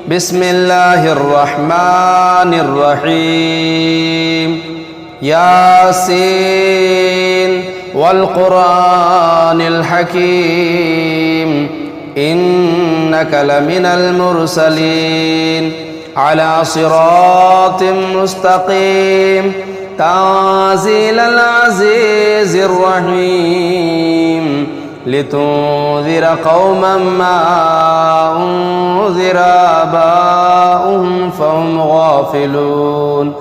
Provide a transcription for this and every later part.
بسم الله الرحمن الرحيم ياسين والقرآن الحكيم إنك لمن المرسلين على صراط مستقيم تنزيل العزيز الرحيم لتنذر قوما ما أنذر آباؤهم فهم غافلون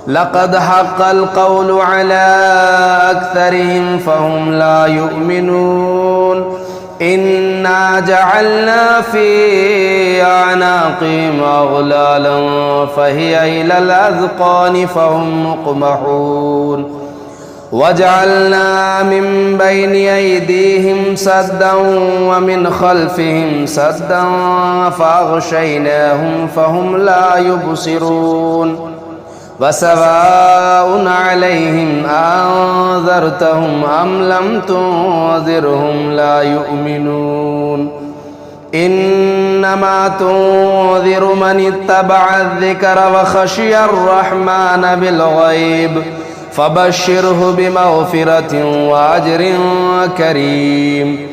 لقد حق القول على أكثرهم فهم لا يؤمنون إنا جعلنا في أعناقهم أغلالا فهي إلى الأذقان فهم مقمحون وجعلنا من بين أيديهم سدا ومن خلفهم سدا فأغشيناهم فهم لا يبصرون وسواء عليهم أنذرتهم أم لم تنذرهم لا يؤمنون إنما تنذر من اتبع الذكر وخشي الرحمن بالغيب فبشره بمغفرة وأجر كريم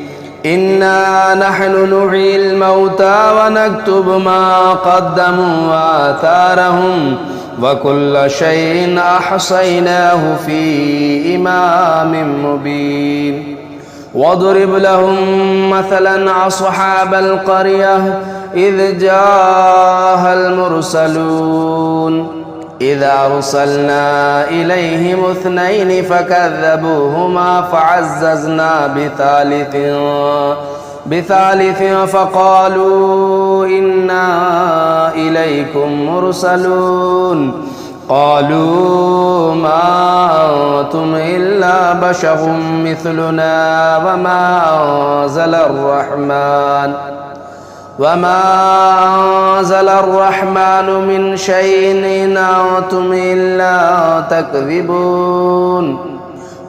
إنا نحن نحيي الموتى ونكتب ما قدموا وآثارهم وكل شيء أحصيناه في إمام مبين واضرب لهم مثلا أصحاب القرية إذ جاءها المرسلون إذا أرسلنا إليهم اثنين فكذبوهما فعززنا بثالث فقالوا إنا إليكم مرسلون قالوا ما أنتم إلا بشر مثلنا وما أنزل الرحمن من شيء إن أنتم إلا تكذبون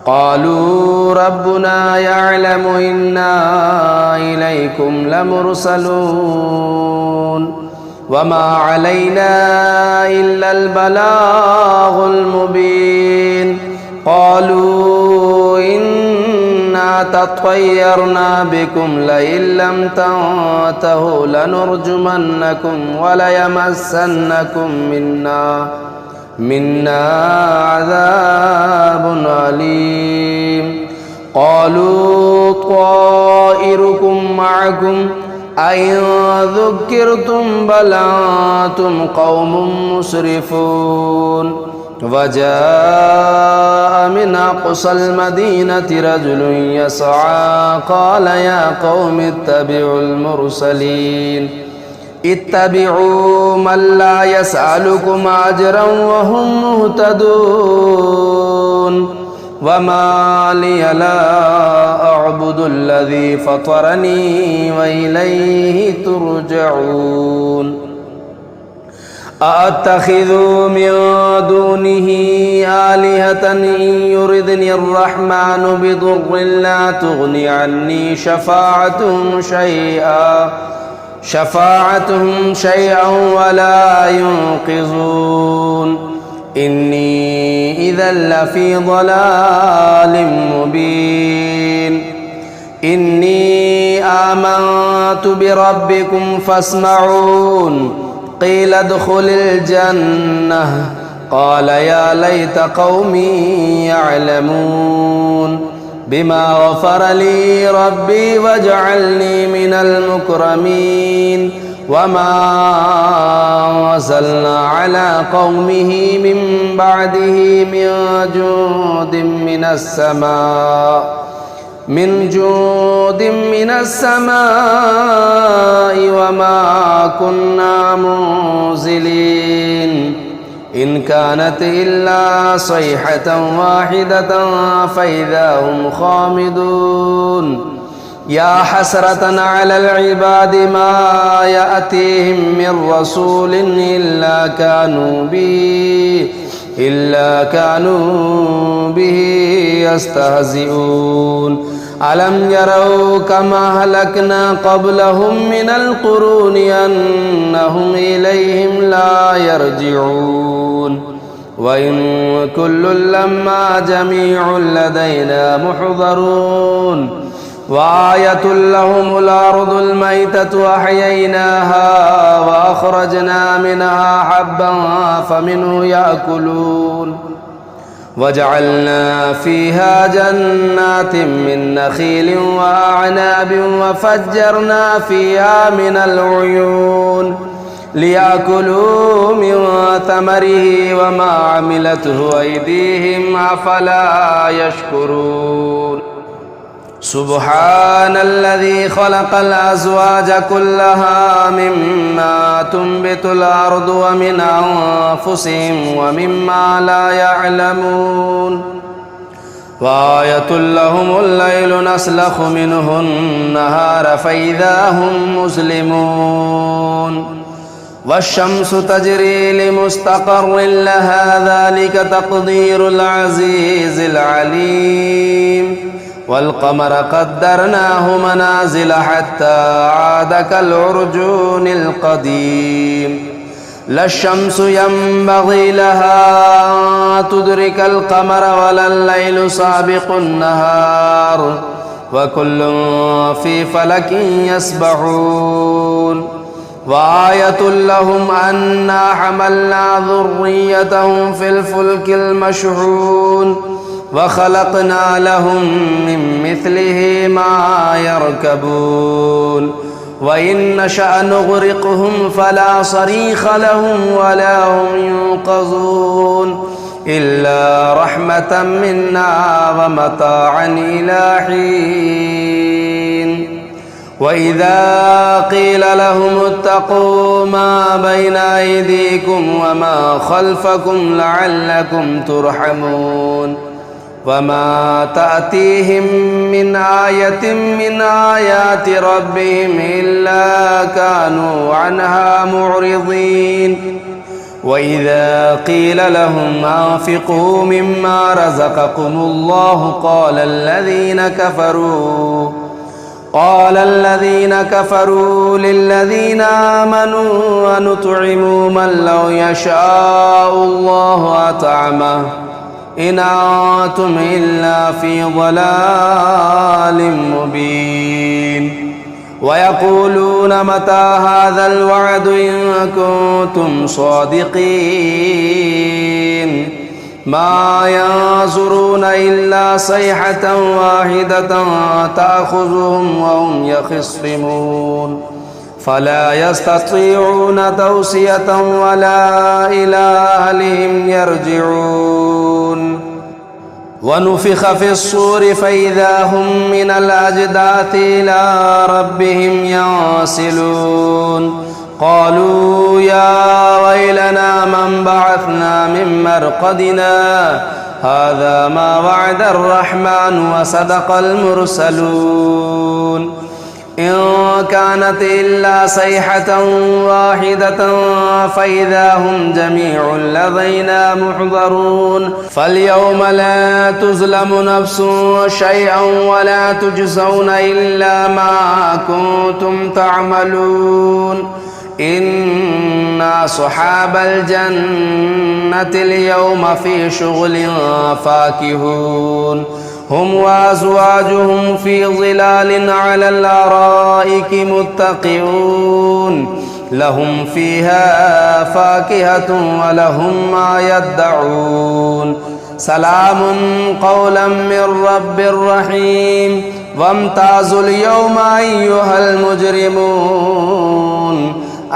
قالوا ربنا يعلم إنا إليكم لمرسلون وما علينا إلا البلاغ المبين قالوا إنا تطيرنا بكم لئن لم تنتهوا لنرجمنكم وليمسنكم منا عذاب أليم قالوا طائركم معكم أئن ذكرتم بل أنتم قوم مسرفون وجاء من أقصى المدينة رجل يسعى قال يا قوم اتبعوا المرسلين اتبعوا من لا يسألكم أجرا وهم مهتدون وما لي لا أعبد الذي فطرني وإليه ترجعون أأتخذ من دونه آلهة إن يردني الرحمن بضر لا تغني عني شفاعتهم شيئا ولا ينقذون إني إذا لفي ضلال مبين إني آمنت بربكم فاسمعون قيل ادخل الجنة قال يا ليت قومي يعلمون بما غفر لي ربي وجعلني من المكرمين وما أرسلنا على قومه من بعده من جود من السماء وما كنا منزلين إن كانت إلا صيحة واحدة فإذا هم خامدون يا حسرة على العباد ما يأتيهم من رسول إلا كانوا به يستهزئون ألم يروا كما أهلكنا قبلهم من القرون أنهم إليهم لا يرجعون وإن كل لما جميع لدينا محضرون وآية لهم الأرض الميتة أحييناها وأخرجنا منها حبا فمنه يأكلون وجعلنا فيها جنات من نخيل وأعناب وفجرنا فيها من العيون ليأكلوا من ثمره وما عملته أيديهم أفلا يشكرون سبحان الذي خلق الأزواج كلها مما تنبت الأرض ومن أنفسهم ومما لا يعلمون وآية لهم الليل نسلخ منه النهار فإذا هم مسلمون والشمس تجري لمستقر لها ذلك تقدير العزيز العليم والقمر قدرناه منازل حتى عاد كالعرجون القديم لا الشمس ينبغي لها أن تدرك القمر ولا الليل سابق النهار وكل في فلك يسبحون وآية لهم أنا حملنا ذريتهم في الفلك المشحون وخلقنا لهم من مثله ما يركبون وإن نشأ نغرقهم فلا صريخ لهم ولا هم ينقذون إلا رحمة منا ومتاعا إلى حين وإذا قيل لهم اتقوا ما بين أيديكم وما خلفكم لعلكم ترحمون وما تأتيهم من آية من آيات ربهم إلا كانوا عنها معرضين وإذا قيل لهم أنفقوا مما رزقكم الله قال الذين كفروا للذين آمنوا ونطعم من لو يشاء الله أطعمه إن أنتم إلا في ضلال مبين ويقولون متى هذا الوعد إن كنتم صادقين ما ينظرون إلا صيحة واحدة تأخذهم وهم يخصمون فلا يستطيعون توصية ولا إلى أهلهم يرجعون ونفخ في الصور فإذا هم من الأجداث إلى ربهم ينسلون قالوا يا ويلنا من بعثنا من مرقدنا هذا ما وعد الرحمن وصدق المرسلون إن كانت إلا صيحة واحدة فإذا هم جميع لدينا محضرون فاليوم لا تظلم نفس شيئا ولا تجزون إلا ما كنتم تعملون إن أصحاب الجنة اليوم في شغل فاكهون هم وأزواجهم في ظلال على الأرائك متقئون لهم فيها فاكهة ولهم ما يدعون سلام قولا من رب رحيم وامتازوا اليوم أيها المجرمون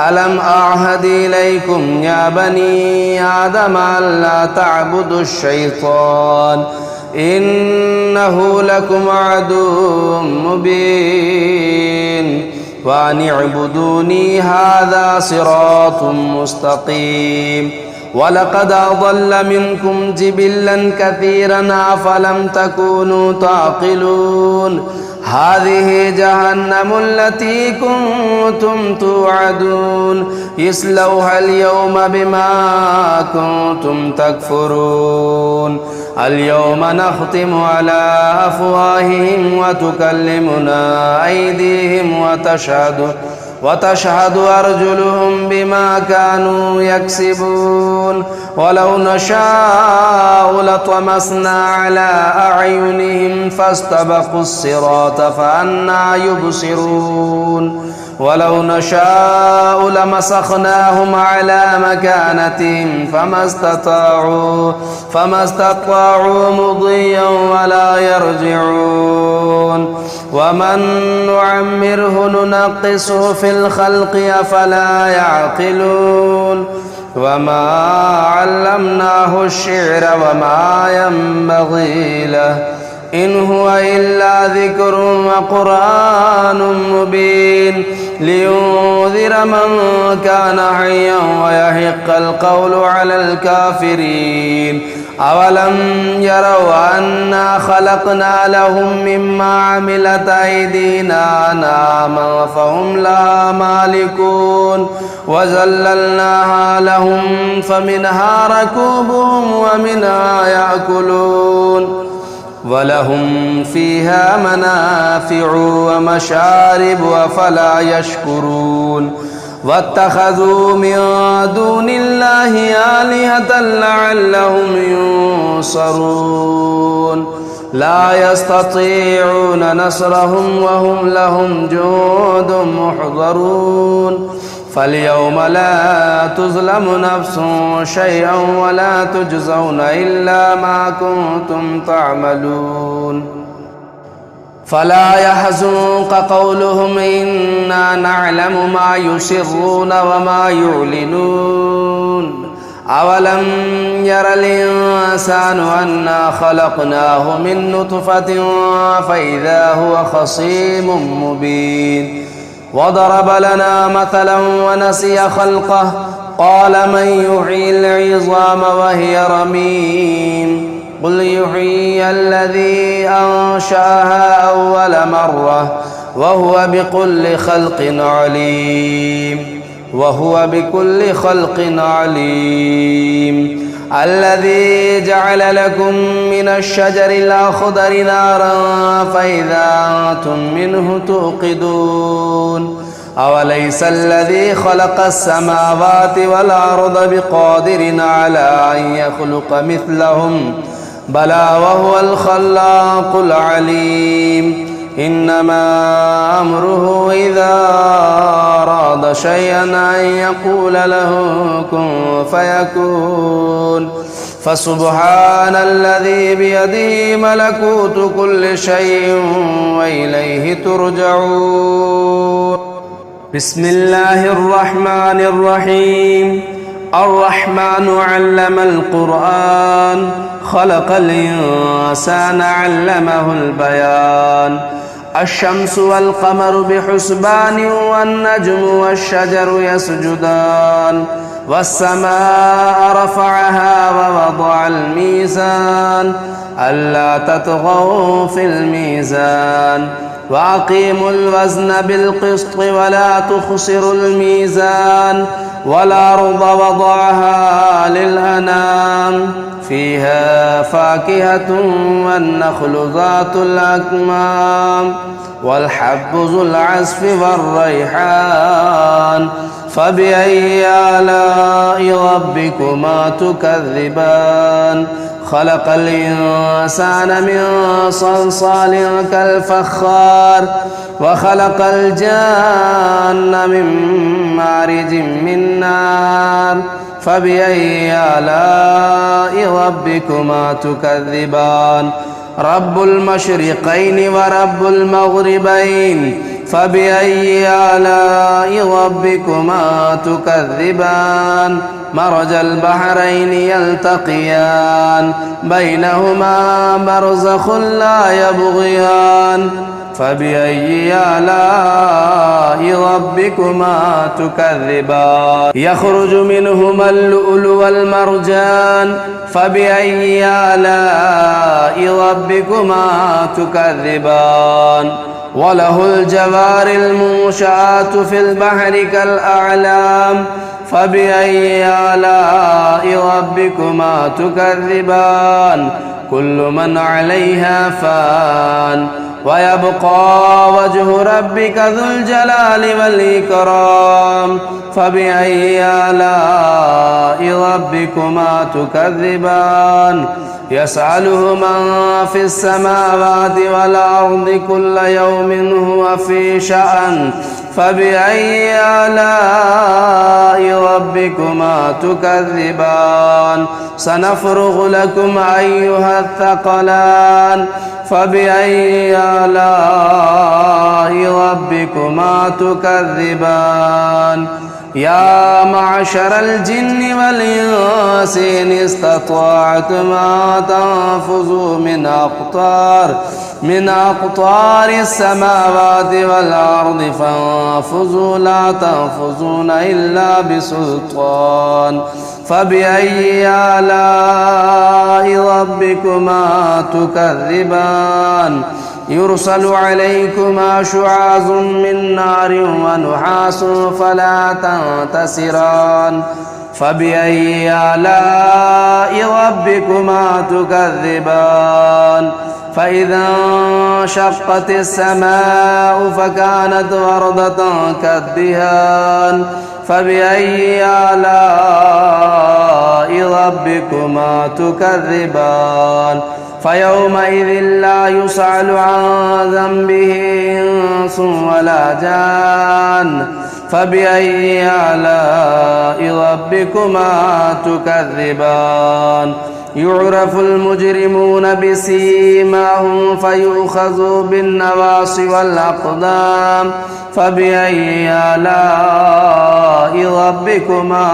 ألم أعهد إليكم يا بني آدم ألا تعبدوا الشيطان إنه لكم عدو مبين وأن اعبدوني هذا صراط مستقيم ولقد أضل منكم جبلا كثيرا أفلم تكونوا تعقلون هذه جهنم التي كنتم توعدون اصلوها اليوم بما كنتم تكفرون اليوم نختم على أفواههم وتكلمنا أيديهم وتشهد أرجلهم بما كانوا يكسبون ولو نشاء لطمسنا على أعينهم فاستبقوا الصراط فأنى يبصرون ولو نشاء لمسخناهم على مكانتهم فما استطاعوا مضيا ولا يرجعون ومن نعمره ننقصه في الخلق أفلا يعقلون وما علمناه الشعر وما ينبغي له إن هو إلا ذكر وقرآن مبين لينذر من كان حيا ويحق القول على الكافرين أولم يروا أنا خلقنا لهم مما عملت أيدينا أنعاما فهم لها مالكون وذللناها لهم فمنها ركوبهم ومنها يأكلون ولهم فيها منافع ومشارب أفلا يشكرون واتخذوا من دون الله آلهة لعلهم ينصرون لا يستطيعون نصرهم وهم لهم جند محضرون فاليوم لا تظلم نفس شيئا ولا تجزون إلا ما كنتم تعملون فلا يحزنك قولهم إنا نعلم ما يسرون وما يعلنون أولم ير الإنسان أنا خلقناه من نطفة فإذا هو خصيم مبين وضرب لنا مثلا ونسي خلقه قال من يحيي العظام وهي رميم قل يحيي الذي أنشأها أول مرة وهو بكل خلق عليم الذي جعل لكم من الشجر الأخضر نارا فإذا أنتم منه توقدون أوليس الذي خلق السماوات والأرض بقادر على أن يخلق مثلهم بلى وهو الخلاق العليم إنما أمره إذا أراد شيئا أن يقول له كن فيكون فسبحان الذي بيده ملكوت كل شيء وإليه ترجعون بسم الله الرحمن الرحيم الرحمن علم القرآن خلق الإنسان علمه البيان الشمس والقمر بحسبان والنجم والشجر يسجدان والسماء رفعها ووضع الميزان ألا تطغوا في الميزان وأقيموا الوزن بالقسط ولا تخسروا الميزان والأرض وضعها للأنام فيها فاكهة والنخل ذات الأكمام والحب ذو العصف والريحان فبأي آلاء ربكما تكذبان خلق الإنسان من صلصال كالفخار وخلق الجان من مارج من نار فبأي آلاء ربكما تكذبان رب المشرقين ورب المغربين فبأي آلاء ربكما تكذبان مرج البحرين يلتقيان بينهما برزخ لا يبغيان فبأي آلاء ربكما تكذبان يخرج منهما اللؤلؤ والمرجان فبأي آلاء ربكما تكذبان وله الجوار المنشآت في البحر كالأعلام فبأي آلاء ربكما تكذبان كل من عليها فان ويبقى وجه ربك ذو الجلال والإكرام فبأي آلاء ربكما تكذبان يسأله من في السماوات والأرض كل يوم هو في شأن فبأي آلاء ربكما تكذبان سنفرغ لكم أيها الثقلان فبأي آلاء ربكما تكذبان يا معشر الجن والإنس إن استطعتم أن تنفذوا من أقطار السماوات والأرض فانفذوا لا تنفذون إلا بسلطان فبأي آلاء ربكما تكذبان يرسل عليكما شعاظ من نار ونحاس فلا تنتصران فبأي آلاء ربكما تكذبان فإذا انشقت السماء فكانت وردة كالدهان فبأي آلاء ربكما تكذبان فيومئذ لا يسأل عن ذنبه إنس ولا جان فبأي آلاء ربكما تكذبان يعرف المجرمون بسيماهم فيؤخذوا بالنواصي والأقدام فبأي آلاء ربكما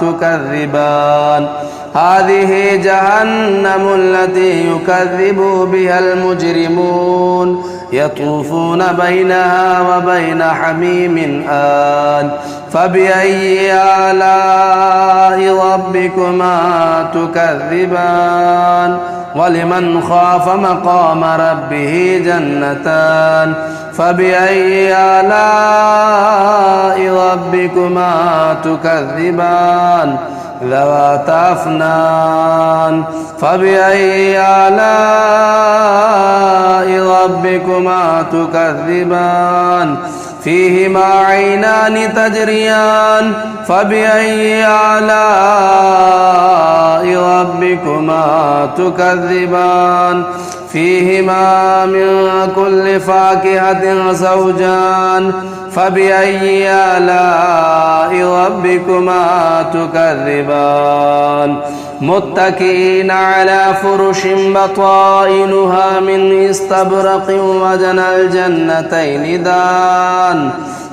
تكذبان هذه جهنم التي يكذب بها المجرمون يطوفون بينها وبين حميم آن فبأي آلاء ربكما تكذبان ولمن خاف مقام ربه جنتان فبأي آلاء ربكما تكذبان ذواتا أفنان فبأي آلاء ربكما تكذبان فيهما عينان تجريان فبأي آلاء ربكما تكذبان فيهما من كل فاكهة زوجان فبأي آلاء ربكما تكذبان متكئين على فرش بطائنها من استبرق وجنى الجنتين دان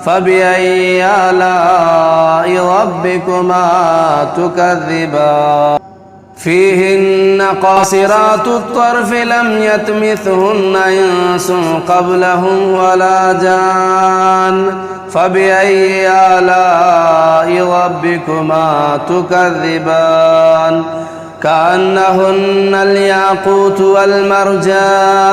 فبأي آلاء ربكما تكذبان فيهن قاصرات الطرف لم يطمثهن إنس قبلهم ولا جان فبأي آلاء ربكما تكذبان كأنهن الياقوت والمرجان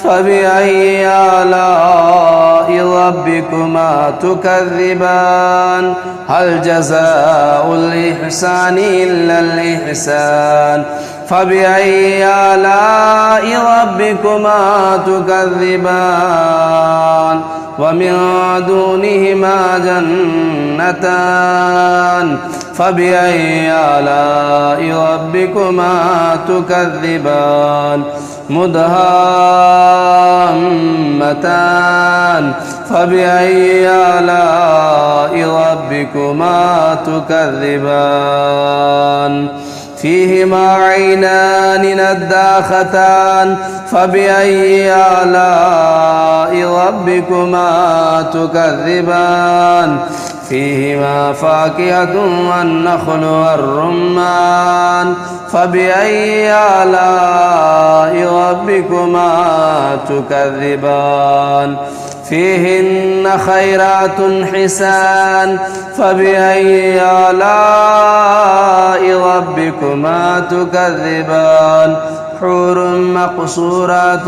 فبأي آلاء ربكما تكذبان هل جزاء الإحسان إلا الإحسان فبأي آلاء ربكما تكذبان ومن دونهما جنتان فبأي آلاء ربكما تكذبان مدهامتان فبأي آلاء ربكما تكذبان فيهما عينان نضاختان فبأي آلاء ربكما تكذبان فيهما فاكهة والنخل والرمان فبأي آلاء ربكما تكذبان فيهن خيرات حسان فبأي آلاء ربكما تكذبان حور مقصورات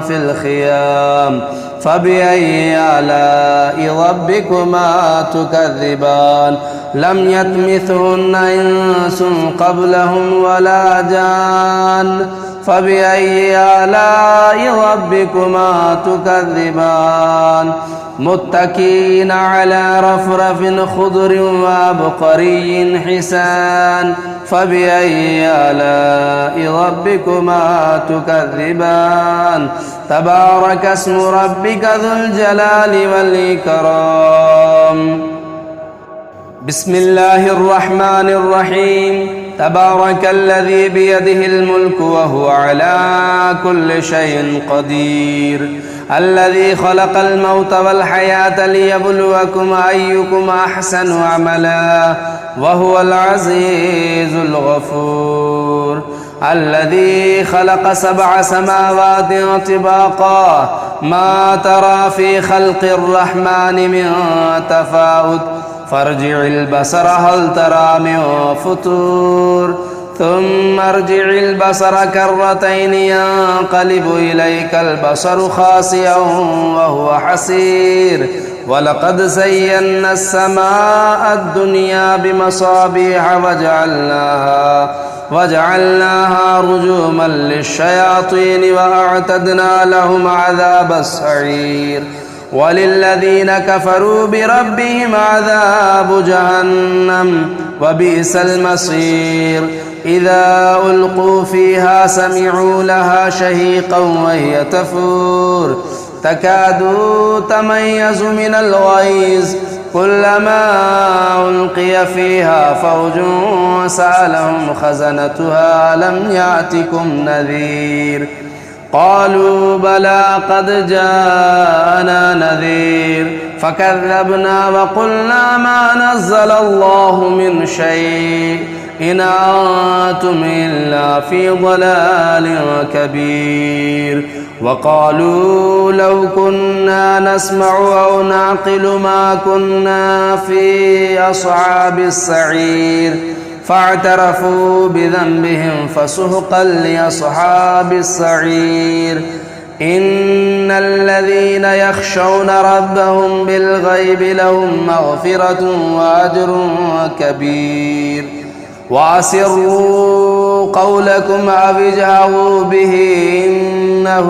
في الخيام فبأي آلاء ربكما تكذبان لم يطمثهن إنس قبلهم ولا جان فبأي آلاء ربكما تكذبان متكئين على رفرف خضر وعبقري حسان فبأي آلاء ربكما تكذبان تبارك اسم ربك ذو الجلال والإكرام بسم الله الرحمن الرحيم تبارك الذي بيده الملك وهو على كل شيء قدير الذي خلق الموت والحياة ليبلوكم أيكم أحسن عملا وهو العزيز الغفور الذي خلق 7 سماوات طباقا ما ترى في خلق الرحمن من تفاوت فارجع البصر هل ترى من فطور ثم ارجع البصر كرتين ينقلب إليك البصر خاسئا وهو حسير ولقد زينا السماء الدنيا بمصابيح وجعلناها رجوما للشياطين وأعتدنا لهم عذاب السعير وللذين كفروا بربهم عذاب جهنم وبئس المصير إذا ألقوا فيها سمعوا لها شهيقا وهي تفور تكاد تميز من الغيظ كلما ألقي فيها فوج سألهم خزنتها ألم يأتكم نذير قالوا بلى قد جاءنا نذير فكذبنا وقلنا ما نزل الله من شيء إن أنتم إلا في ضلال كبير وقالوا لو كنا نسمع أو نعقل ما كنا في أصحاب السعير فاعترفوا بذنبهم فسحقا لأصحاب السعير إن الذين يخشون ربهم بالغيب لهم مغفرة وأجر كبير وأسروا قولكم أو اجهروا به إنه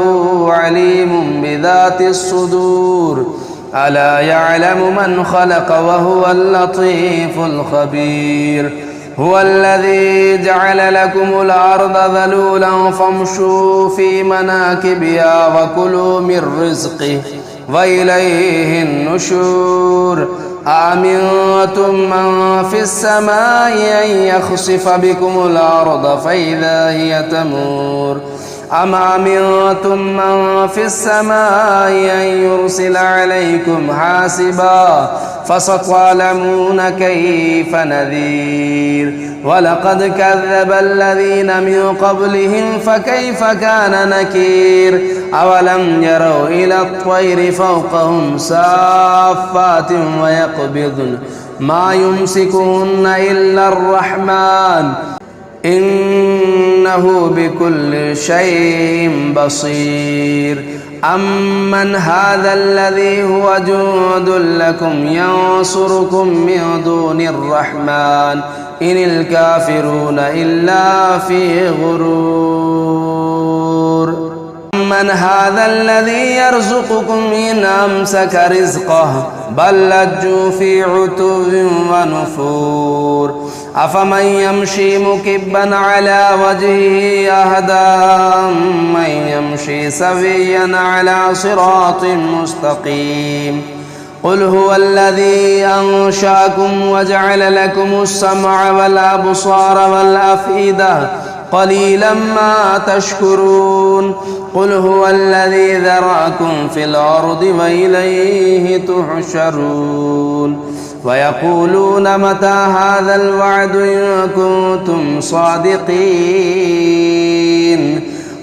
عليم بذات الصدور ألا يعلم من خلق وهو اللطيف الخبير هو الذي جعل لكم الأرض ذلولا فامشوا في مناكبها وكلوا من رزقه وإليه النشور أأمنتم من في السماء أن يخسف بكم الأرض فإذا هي تمور أم أمنتم من في السماء أن يرسل عليكم حاسبا فستعلمون كيف نذير ولقد كذب الذين من قبلهم فكيف كان نكير أولم يروا إلى الطير فوقهم صافات ويقبضن ما يمسكهن إلا الرحمن إنه بكل شيء بصير أمن هذا الذي هو جند لكم ينصركم من دون الرحمن إن الكافرون إلا في غرور من هذا الذي يرزقكم إن أمسك رزقه بل لجوا في عتو ونفور أفمن يمشي مكبا على وجهه أهدى من يمشي سويا على صراط مستقيم قل هو الذي أنشأكم وجعل لكم السمع والأبصار والأفئدة قليلا ما تشكرون قل هو الذي ذرأكم في الأرض وإليه تحشرون ويقولون متى هذا الوعد إن كنتم صادقين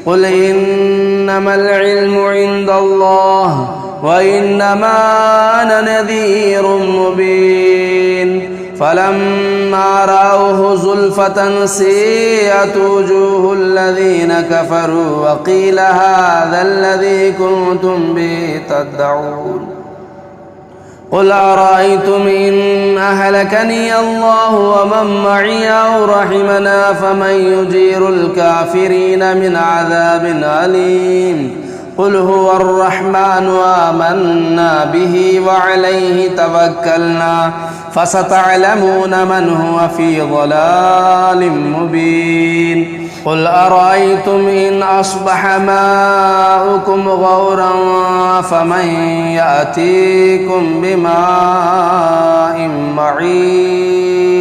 قل إنما العلم عند الله وإنما أنا نذير مبين فلما فلما رأوه زلفة سيئت وجوه الذين كفروا وقيل هذا الذي كنتم به تدعون قل أرأيتم إن أهلكني الله ومن معي أو رحمنا فمن يجير الكافرين من عذاب أليم قل هو الرحمن آمنا به وعليه توكلنا فستعلمون من هو في ضلال مبين قل أرأيتم إن أصبح ماؤكم غورا فمن يأتيكم بماء معين